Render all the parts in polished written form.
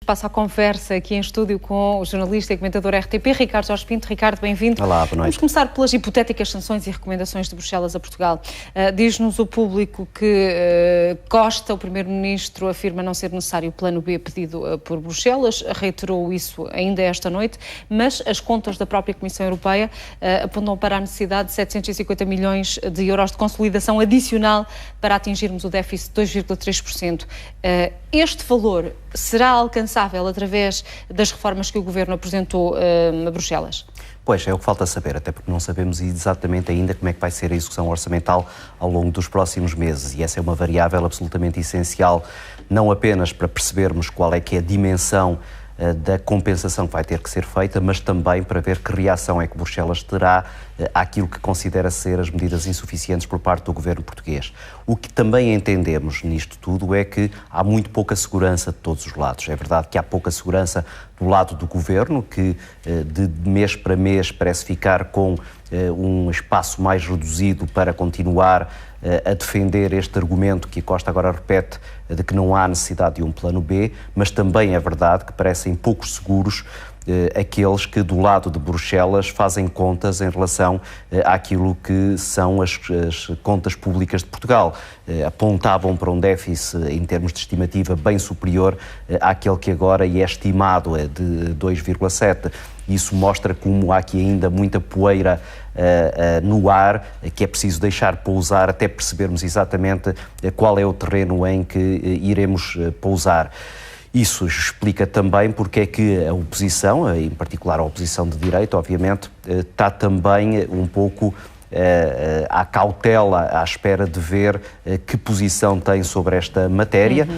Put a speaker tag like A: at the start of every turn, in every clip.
A: Passo a conversa aqui em estúdio com o jornalista e comentador RTP, Ricardo Jorge Pinto. Ricardo, bem-vindo.
B: Olá, boa noite.
A: Vamos começar pelas hipotéticas sanções e recomendações de Bruxelas a Portugal. Diz-nos o público que Costa, o primeiro-ministro, afirma não ser necessário o plano B pedido por Bruxelas, reiterou isso ainda esta noite, mas as contas da própria Comissão Europeia apontam para a necessidade de 750 milhões de euros de consolidação adicional para atingirmos o déficit de 2,3%. Este valor será alcançável através das reformas que o Governo apresentou a Bruxelas?
B: Pois, é o que falta saber, até porque não sabemos exatamente ainda como é que vai ser a execução orçamental ao longo dos próximos meses, e essa é uma variável absolutamente essencial, não apenas para percebermos qual é que é a dimensão da compensação que vai ter que ser feita, mas também para ver que reação é que Bruxelas terá àquilo que considera ser as medidas insuficientes por parte do governo português. O que também entendemos nisto tudo é que há muito pouca segurança de todos os lados. É verdade que há pouca segurança do lado do governo, que de mês para mês parece ficar com um espaço mais reduzido para continuar a defender este argumento que a Costa agora repete de que não há necessidade de um plano B, mas também é verdade que parecem poucos seguros aqueles que do lado de Bruxelas fazem contas em relação àquilo que são as contas públicas de Portugal. Apontavam para um déficit em termos de estimativa bem superior àquele que agora é estimado de 2,7%. Isso mostra como há aqui ainda muita poeira no ar, que é preciso deixar pousar até percebermos exatamente qual é o terreno em que iremos pousar. Isso explica também porque é que a oposição, em particular a oposição de direita, obviamente, está também um pouco à cautela, à espera de ver que posição tem sobre esta matéria.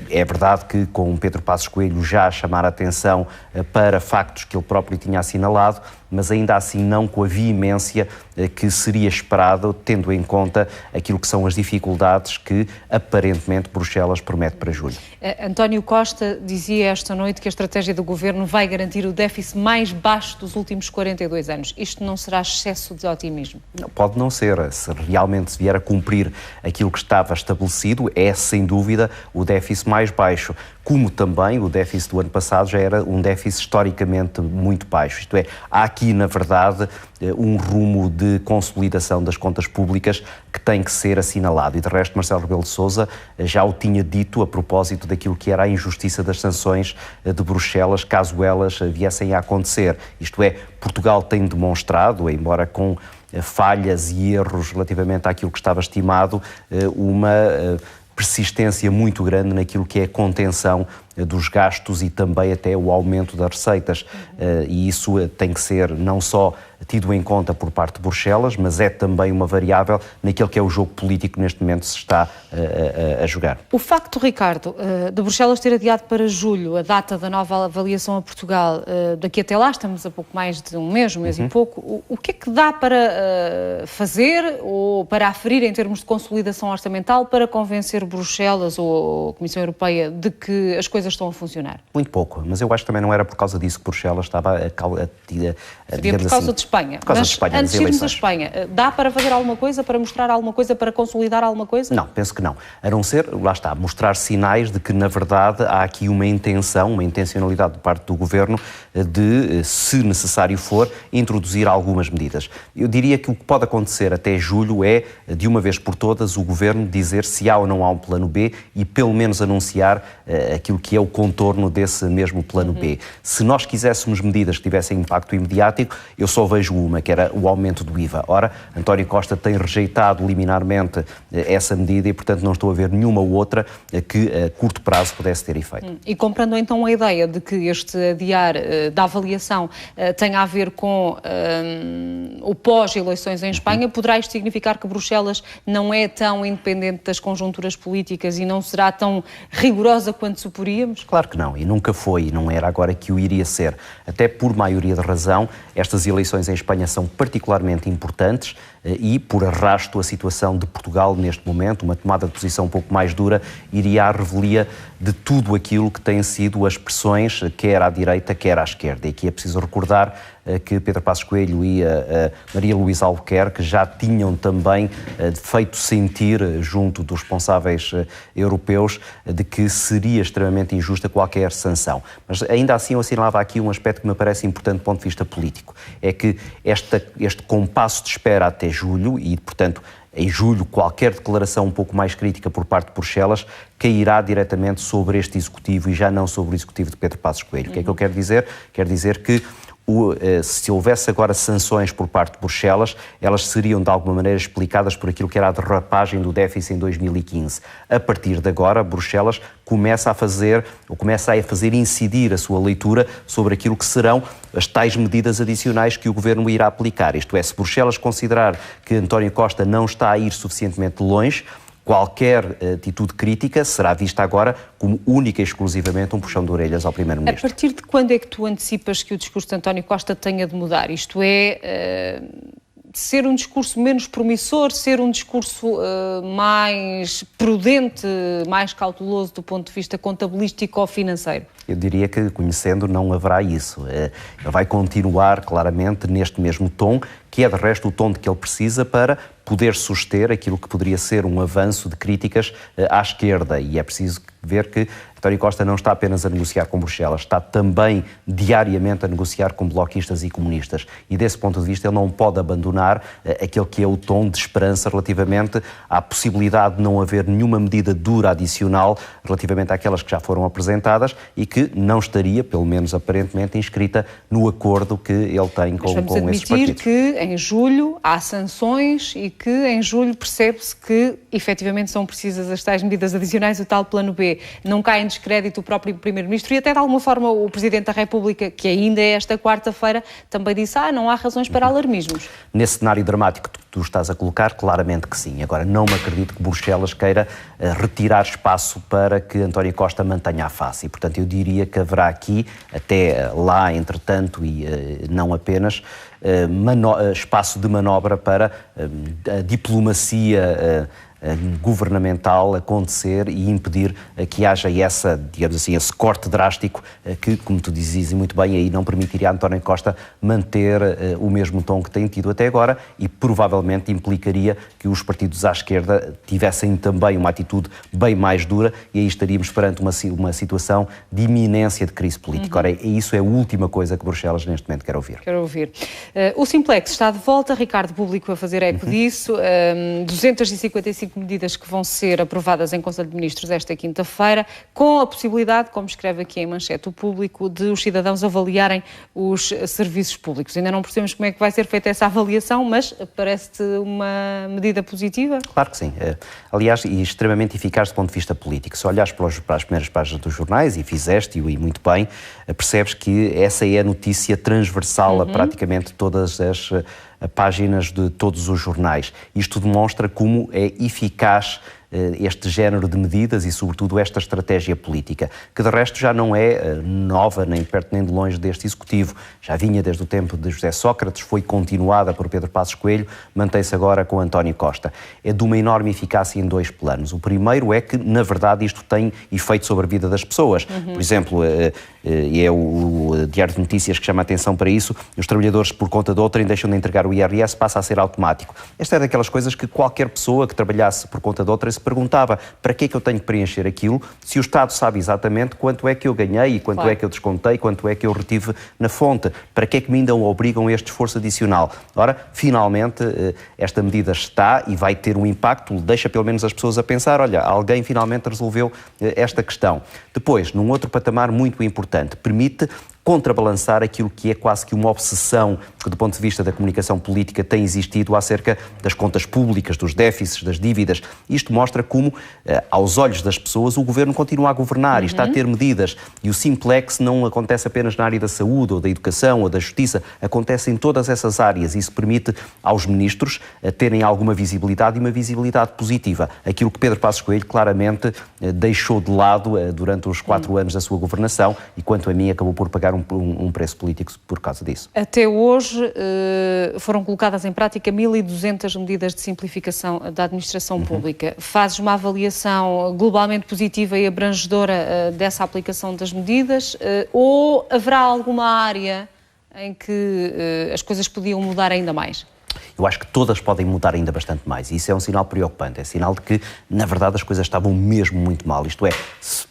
B: É verdade que com Pedro Passos Coelho já a chamar a atenção para factos que ele próprio tinha assinalado, mas ainda assim não com a veemência que seria esperado, tendo em conta aquilo que são as dificuldades que aparentemente Bruxelas promete para julho.
A: António Costa dizia esta noite que a estratégia do Governo vai garantir o déficit mais baixo dos últimos 42 anos. Isto não será excesso de otimismo?
B: Pode não ser. Se realmente se vier a cumprir aquilo que estava estabelecido, é sem dúvida o déficit mais baixo. Como também o déficit do ano passado já era um déficit historicamente muito baixo. Isto é, há aqui, na verdade, um rumo de consolidação das contas públicas que tem que ser assinalado. E, de resto, Marcelo Rebelo de Sousa já o tinha dito a propósito daquilo que era a injustiça das sanções de Bruxelas, caso elas viessem a acontecer. Isto é, Portugal tem demonstrado, embora com falhas e erros relativamente àquilo que estava estimado, uma persistência muito grande naquilo que é a contenção dos gastos e também até o aumento das receitas. E isso tem que ser não só tido em conta por parte de Bruxelas, mas é também uma variável naquele que é o jogo político que neste momento se está a jogar.
A: O facto, Ricardo, de Bruxelas ter adiado para julho a data da nova avaliação a Portugal, daqui até lá estamos a pouco mais de um mês e pouco, o que é que dá para fazer ou para aferir em termos de consolidação orçamental para convencer Bruxelas ou a Comissão Europeia de que as coisas estão a funcionar?
B: Muito pouco, mas eu acho que também não era por causa disso que Bruxelas estava
A: seria por causa de Espanha.
B: Por causa de Espanha,
A: antes de irmos a Espanha, dá para fazer alguma coisa, para mostrar alguma coisa, para consolidar alguma coisa?
B: Não, penso que não. A não ser, lá está, mostrar sinais de que, na verdade, há aqui uma intenção, uma intencionalidade de parte do Governo de, se necessário for, introduzir algumas medidas. Eu diria que o que pode acontecer até julho é, de uma vez por todas, o Governo dizer se há ou não há um plano B e, pelo menos, anunciar aquilo que é o contorno desse mesmo plano B. Se nós quiséssemos medidas que tivessem impacto imediático, eu só vejo uma, que era o aumento do IVA. Ora, António Costa tem rejeitado liminarmente essa medida e, portanto, não estou a ver nenhuma outra que a curto prazo pudesse ter efeito.
A: E comprando então a ideia de que este adiar da avaliação tenha a ver com o pós-eleições em Espanha, poderá isto significar que Bruxelas não é tão independente das conjunturas políticas e não será tão rigorosa quanto suporíamos?
B: Claro que não, e nunca foi, e não era agora que o iria ser. Até por maioria de razão, estas eleições em Espanha são particularmente importantes e, por arrasto, a situação de Portugal neste momento, uma tomada de posição um pouco mais dura, iria à revelia de tudo aquilo que têm sido as pressões, quer à direita, quer à esquerda. E aqui é preciso recordar que Pedro Passos Coelho e a Maria Luísa Albuquerque já tinham também feito sentir, junto dos responsáveis europeus, de que seria extremamente injusta qualquer sanção. Mas ainda assim eu assinalava aqui um aspecto que me parece importante do ponto de vista político. É que este compasso de espera até julho, e portanto em julho qualquer declaração um pouco mais crítica por parte de Bruxelas cairá diretamente sobre este Executivo e já não sobre o Executivo de Pedro Passos Coelho. O que é que eu quero dizer? Quero dizer que se houvesse agora sanções por parte de Bruxelas, elas seriam de alguma maneira explicadas por aquilo que era a derrapagem do déficit em 2015. A partir de agora, Bruxelas começa a fazer incidir a sua leitura sobre aquilo que serão as tais medidas adicionais que o Governo irá aplicar. Isto é, se Bruxelas considerar que António Costa não está a ir suficientemente longe, qualquer atitude crítica será vista agora como única e exclusivamente um puxão de orelhas ao Primeiro-Ministro.
A: A partir de quando é que tu antecipas que o discurso de António Costa tenha de mudar? Isto é, ser um discurso menos promissor, ser um discurso mais prudente, mais cauteloso do ponto de vista contabilístico ou financeiro?
B: Eu diria que, conhecendo, não haverá isso. Ele vai continuar claramente neste mesmo tom, que é de resto o tom de que ele precisa para poder suster aquilo que poderia ser um avanço de críticas à esquerda. E é preciso ver que António Costa não está apenas a negociar com Bruxelas, está também diariamente a negociar com bloquistas e comunistas. E desse ponto de vista ele não pode abandonar aquele que é o tom de esperança relativamente à possibilidade de não haver nenhuma medida dura adicional relativamente àquelas que já foram apresentadas e que não estaria, pelo menos aparentemente, inscrita no acordo que ele tem com esses partidos.
A: Vamos admitir que em julho há sanções e que em julho percebe-se que efetivamente são precisas as tais medidas adicionais, o tal plano B. Não cai em descrédito o próprio Primeiro-Ministro e até de alguma forma o Presidente da República, que ainda esta quarta-feira também disse não há razões para alarmismos.
B: Nesse cenário dramático que tu estás a colocar, claramente que sim. Agora, não me acredito que Bruxelas queira retirar espaço para que António Costa mantenha a face. E, portanto, eu diria que haverá aqui, até lá, entretanto, e não apenas, espaço de manobra para a diplomacia governamental acontecer e impedir que haja esse corte drástico que, como tu dizes muito bem, aí não permitiria a António Costa manter o mesmo tom que tem tido até agora e provavelmente implicaria que os partidos à esquerda tivessem também uma atitude bem mais dura e aí estaríamos perante uma situação de iminência de crise política. Ora, isso é a última coisa que Bruxelas neste momento quer ouvir.
A: Quero ouvir. O Simplex está de volta, Ricardo Público a fazer eco disso, 255 medidas que vão ser aprovadas em Conselho de Ministros esta quinta-feira, com a possibilidade, como escreve aqui em manchete o Público, de os cidadãos avaliarem os serviços públicos. Ainda não percebemos como é que vai ser feita essa avaliação, mas parece-te uma medida positiva?
B: Claro que sim. Aliás, e extremamente eficaz do ponto de vista político. Se olhares para as primeiras páginas dos jornais, e fizeste-o e muito bem, percebes que essa é a notícia transversal a praticamente todas as páginas de todos os jornais. Isto demonstra como é eficaz este género de medidas e, sobretudo, esta estratégia política, que de resto já não é nova, nem perto nem de longe deste Executivo. Já vinha desde o tempo de José Sócrates, foi continuada por Pedro Passos Coelho, mantém-se agora com António Costa. É de uma enorme eficácia em dois planos. O primeiro é que, na verdade, isto tem efeito sobre a vida das pessoas. Por exemplo, e é o Diário de Notícias que chama a atenção para isso, os trabalhadores por conta de outrem deixam de entregar o IRS, passa a ser automático. Esta é daquelas coisas que qualquer pessoa que trabalhasse por conta de outrem se perguntava: para que é que eu tenho que preencher aquilo se o Estado sabe exatamente quanto é que eu ganhei e quanto é que eu descontei, quanto é que eu retive na fonte? Para que é que me ainda obrigam a este esforço adicional? Ora, finalmente, esta medida está e vai ter um impacto, deixa pelo menos as pessoas a pensar: olha, alguém finalmente resolveu esta questão. Depois, num outro patamar muito importante, permite contrabalançar aquilo que é quase que uma obsessão que, do ponto de vista da comunicação política, tem existido acerca das contas públicas, dos déficits, das dívidas. Isto mostra como, aos olhos das pessoas, o Governo continua a governar e está a ter medidas. E o Simplex não acontece apenas na área da saúde, ou da educação, ou da justiça, acontece em todas essas áreas. Isso permite aos ministros terem alguma visibilidade e uma visibilidade positiva. Aquilo que Pedro Passos Coelho claramente deixou de lado durante os 4 anos da sua governação e, quanto a mim, acabou por pagar um um preço político por causa disso.
A: Até hoje foram colocadas em prática 1.200 medidas de simplificação da administração pública. Fazes uma avaliação globalmente positiva e abrangedora dessa aplicação das medidas ou haverá alguma área em que as coisas podiam mudar ainda mais?
B: Eu acho que todas podem mudar ainda bastante mais e isso é um sinal preocupante, é sinal de que, na verdade, as coisas estavam mesmo muito mal. Isto é,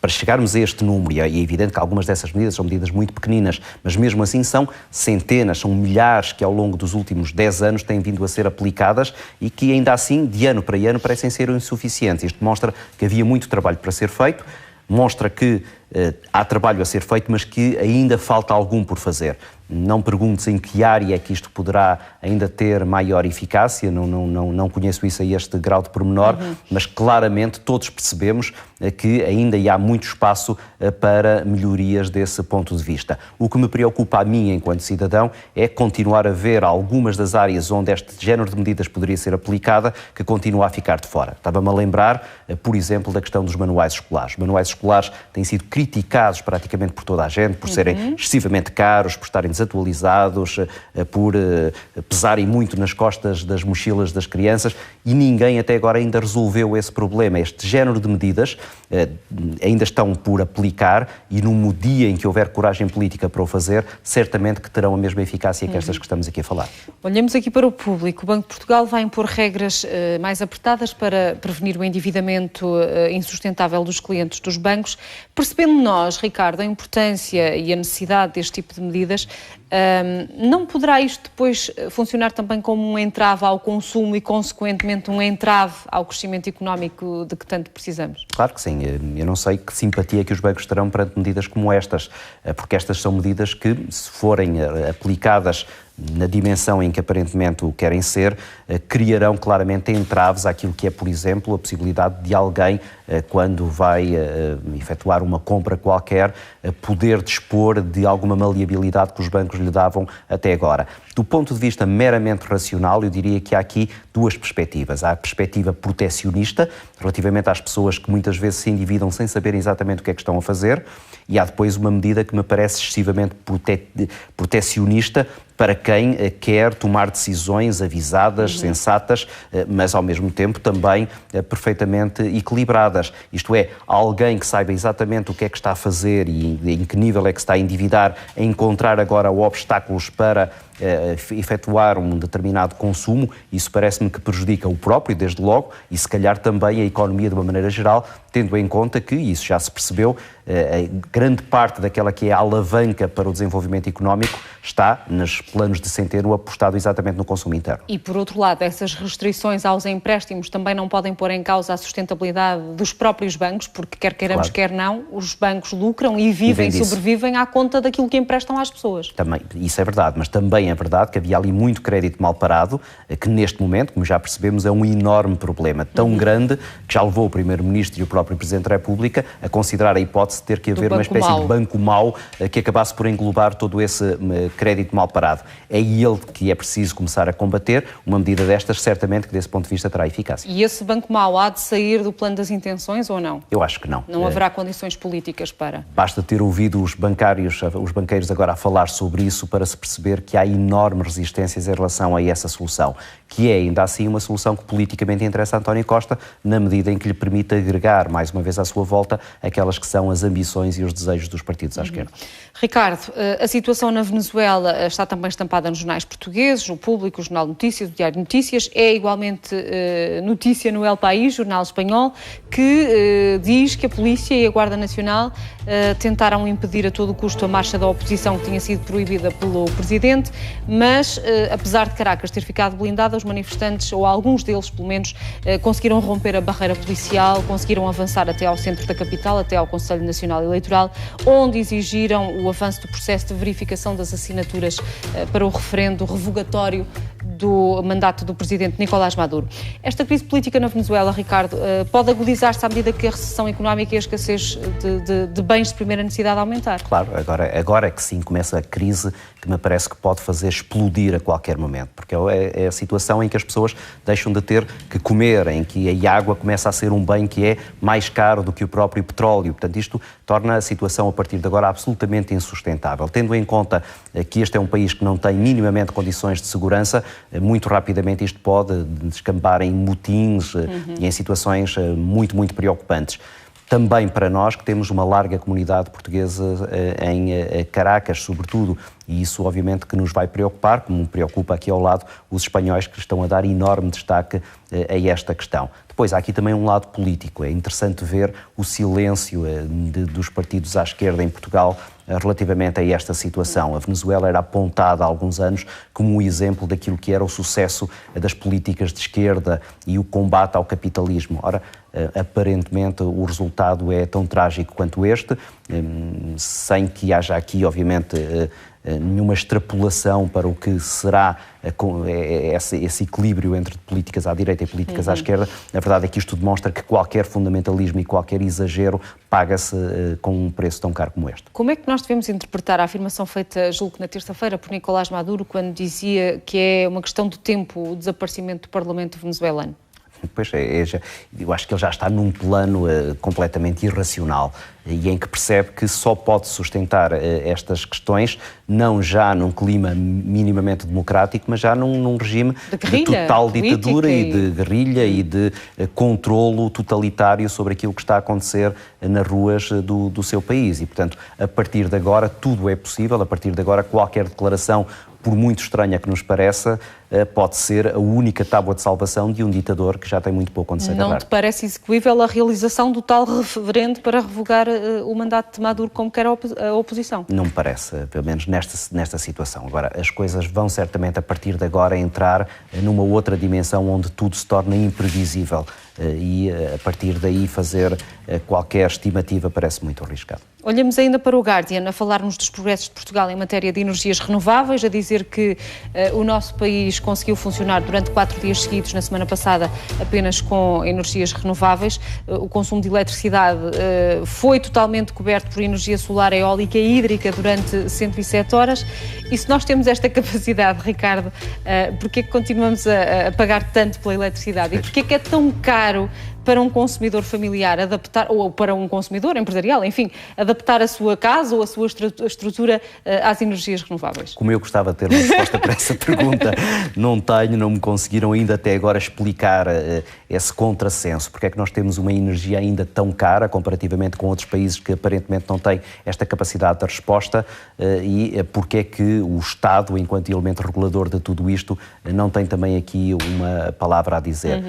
B: para chegarmos a este número, e é evidente que algumas dessas medidas são medidas muito pequeninas, mas mesmo assim são centenas, são milhares que ao longo dos últimos 10 anos têm vindo a ser aplicadas e que ainda assim, de ano para ano, parecem ser insuficientes. Isto mostra que havia muito trabalho para ser feito, mostra que há trabalho a ser feito, mas que ainda falta algum por fazer. Não perguntes em que área é que isto poderá ainda ter maior eficácia, não conheço isso a este grau de pormenor, mas claramente todos percebemos que ainda há muito espaço para melhorias desse ponto de vista. O que me preocupa a mim, enquanto cidadão, é continuar a ver algumas das áreas onde este género de medidas poderia ser aplicada, que continua a ficar de fora. Estava-me a lembrar, por exemplo, da questão dos manuais escolares. Os manuais escolares têm sido criticados praticamente por toda a gente, por serem excessivamente caros, por estarem desatualizados, por pesarem muito nas costas das mochilas das crianças e ninguém até agora ainda resolveu esse problema. Este género de medidas ainda estão por aplicar e no dia em que houver coragem política para o fazer, certamente que terão a mesma eficácia que estas que estamos aqui a falar.
A: Olhamos aqui para o público. O Banco de Portugal vai impor regras mais apertadas para prevenir o endividamento insustentável dos clientes dos bancos. Percebendo nós, Ricardo, a importância e a necessidade deste tipo de medidas, não poderá isto depois funcionar também como um entrave ao consumo e, consequentemente, um entrave ao crescimento económico de que tanto precisamos?
B: Claro que sim. Eu não sei que simpatia que os bancos terão perante medidas como estas, porque estas são medidas que, se forem aplicadas na dimensão em que aparentemente o querem ser, criarão claramente entraves àquilo que é, por exemplo, a possibilidade de alguém, quando vai efetuar uma compra qualquer, poder dispor de alguma maleabilidade que os bancos lhe davam até agora. Do ponto de vista meramente racional, eu diria que há aqui duas perspectivas. Há a perspectiva protecionista, relativamente às pessoas que muitas vezes se endividam sem saberem exatamente o que é que estão a fazer, e há depois uma medida que me parece excessivamente protecionista para quem quer tomar decisões avisadas, sensatas, mas ao mesmo tempo também perfeitamente equilibradas. Isto é, alguém que saiba exatamente o que é que está a fazer e em que nível é que se está a endividar, a encontrar agora obstáculos para efetuar um determinado consumo, isso parece-me que prejudica o próprio, desde logo, e se calhar também a economia de uma maneira geral, tendo em conta que, isso já se percebeu, grande parte daquela que é a alavanca para o desenvolvimento económico está nos planos de Centeno apostado exatamente no consumo interno.
A: E, por outro lado, essas restrições aos empréstimos também não podem pôr em causa a sustentabilidade dos próprios bancos, porque quer queiramos, quer não, os bancos lucram e vivem, sobrevivem à conta daquilo que emprestam às pessoas.
B: Também, isso é verdade, mas também é verdade que havia ali muito crédito mal parado, que neste momento, como já percebemos, é um enorme problema, tão grande que já levou o Primeiro-Ministro e o próprio Presidente da República a considerar a hipótese de ter que haver uma espécie de banco mau que acabasse por englobar todo esse crédito mal parado. É ele que é preciso começar a combater. Uma medida destas, certamente, que desse ponto de vista terá eficácia.
A: E esse banco mau há de sair do plano das intenções ou não?
B: Eu acho que não.
A: Não haverá condições políticas para?
B: Basta ter ouvido os banqueiros agora a falar sobre isso para se perceber que há enormes resistências em relação a essa solução, que é ainda assim uma solução que politicamente interessa a António Costa, na medida em que lhe permite agregar, mais uma vez à sua volta, aquelas que são as ambições e os desejos dos partidos à esquerda.
A: Ricardo, a situação na Venezuela está também estampada nos jornais portugueses, o Público, o Jornal de Notícias, o Diário de Notícias, é igualmente notícia no El País, jornal espanhol, que diz que a polícia e a Guarda Nacional tentaram impedir a todo custo a marcha da oposição que tinha sido proibida pelo Presidente, mas apesar de Caracas ter ficado blindada, os manifestantes, ou alguns deles pelo menos, conseguiram romper a barreira policial, conseguiram avançar até ao centro da capital, até ao Conselho Nacional Eleitoral, onde exigiram o avanço do processo de verificação das assinaturas para o referendo revogatório do mandato do Presidente Nicolás Maduro. Esta crise política na Venezuela, Ricardo, pode agudizar-se à medida que a recessão económica e a escassez de bens de primeira necessidade aumentar? Claro,
B: agora é que sim começa a crise que me parece que pode fazer explodir a qualquer momento, porque é a situação em que as pessoas deixam de ter que comer, em que a água começa a ser um bem que é mais caro do que o próprio petróleo. Portanto, isto torna a situação a partir de agora absolutamente insustentável. Tendo em conta que este é um país que não tem minimamente condições de segurança, muito rapidamente isto pode descambar em motins e em situações muito, muito preocupantes. Também para nós, que temos uma larga comunidade portuguesa em Caracas, sobretudo, e isso obviamente que nos vai preocupar, como preocupa aqui ao lado os espanhóis, que estão a dar enorme destaque a esta questão. Depois, há aqui também um lado político. É interessante ver o silêncio dos partidos à esquerda em Portugal relativamente a esta situação. A Venezuela era apontada há alguns anos como um exemplo daquilo que era o sucesso das políticas de esquerda e o combate ao capitalismo. Ora, aparentemente o resultado é tão trágico quanto este, sem que haja aqui, obviamente, nenhuma extrapolação para o que será esse equilíbrio entre políticas à direita e políticas à esquerda. A verdade é que isto demonstra que qualquer fundamentalismo e qualquer exagero paga-se com um preço tão caro como este.
A: Como é que nós devemos interpretar a afirmação feita, julgo, na terça-feira por Nicolás Maduro, quando dizia que é uma questão do tempo o desaparecimento do Parlamento venezuelano?
B: Pois eu acho que ele já está num plano completamente irracional e em que percebe que só pode sustentar estas questões não já num clima minimamente democrático, mas já num regime de total ditadura e de guerrilha e de controlo totalitário sobre aquilo que está a acontecer nas ruas do seu país. E, portanto, a partir de agora tudo é possível, a partir de agora qualquer declaração, por muito estranha que nos pareça, pode ser a única tábua de salvação de um ditador que já tem muito pouco onde se agarrar.
A: Não te parece execuível a realização do tal referendo para revogar o mandato de Maduro como quer a oposição?
B: Não me parece, pelo menos nesta situação. Agora, as coisas vão certamente a partir de agora entrar numa outra dimensão onde tudo se torna imprevisível e a partir daí fazer qualquer estimativa parece muito arriscado.
A: Olhamos ainda para o Guardian, a falar-nos dos progressos de Portugal em matéria de energias renováveis, a dizer que o nosso país conseguiu funcionar durante 4 dias seguidos, na semana passada, apenas com energias renováveis. O consumo de eletricidade foi totalmente coberto por energia solar, eólica e hídrica durante 107 horas. E se nós temos esta capacidade, Ricardo, porquê é que continuamos a pagar tanto pela eletricidade? E porquê é que é tão caro para um consumidor familiar adaptar, ou para um consumidor empresarial, enfim, adaptar a sua casa ou a sua estrutura às energias renováveis?
B: Como eu gostava de ter uma resposta para essa pergunta, não me conseguiram ainda até agora explicar esse contrassenso. Porque é que nós temos uma energia ainda tão cara, comparativamente com outros países que aparentemente não têm esta capacidade de resposta, e porque é que o Estado, enquanto elemento regulador de tudo isto, não tem também aqui uma palavra a dizer.